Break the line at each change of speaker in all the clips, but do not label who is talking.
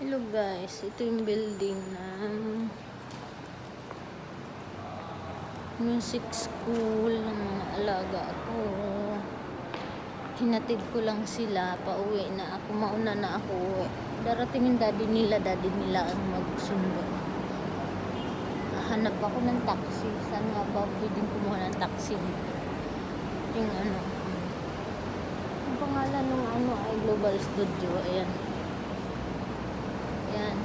Hello guys, ito yung building ng music school ng mga alaga ko. Hinatid ko lang sila, pauwi na ako, mauna na ako uwi. Darating yung daddy nila ang magsundo. Hanap ako ng taxi. Saan nga ba pwedeng kumuha ng taxi dito? Yung ang pangalan ng ay Global Studio. Ayan. Ayan.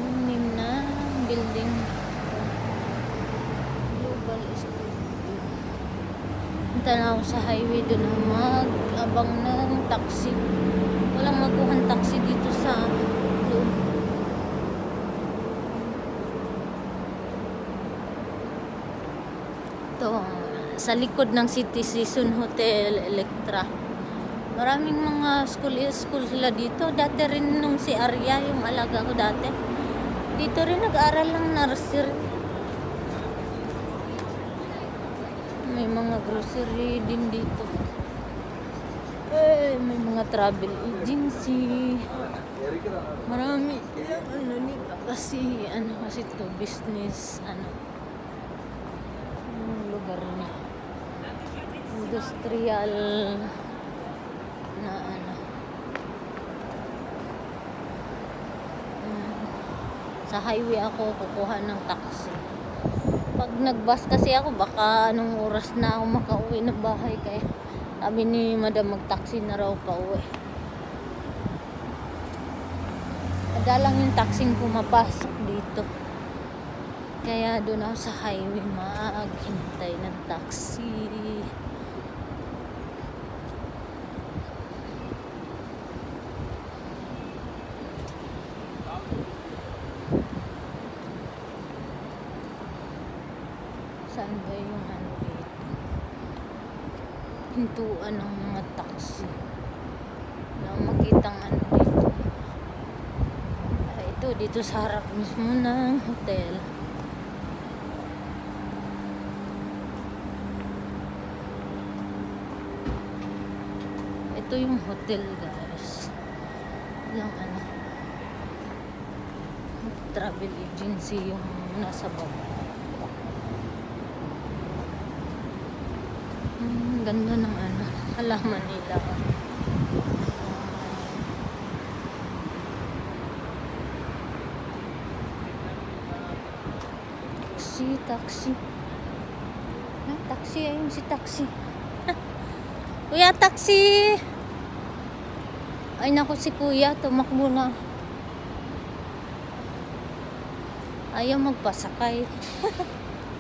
Yung name na building Global Studio. Punta na ako sa highway doon na mag-abang ng taxi. Walang makuhang taxi dito sa loob. Ito, sa likod ng City Season Hotel Electra. Maraming mga school sila dito. Dati rin nung si Arya, yung alaga ko dati, dito rin nag-aral ng nursery. May mga grocery din dito. May mga travel agency. Marami. Kasi to business, yung lugar niya. Industrial na sa highway ako kukuha ng taxi. Pag nag-bus kasi ako, baka anong oras na ako makauwi ng bahay, kaya sabi ni madam mag-taxi na raw pa uwi. Madalang yung taxing pumapasok dito, kaya doon ako sa highway maghintay ng taxi. Saan ba yung dito? Hintuan ng mga taxi. Wala akong makitang dito. Ito, dito sa harap mismo ng hotel. Ito yung hotel, guys. Walang travel agency yung nasa baba. Ganda ng halaman nila. Taxi. Taxi, ayun si taxi. Kuya, taxi! Ay naku, si kuya, tumakbo na. Ayaw magpasakay.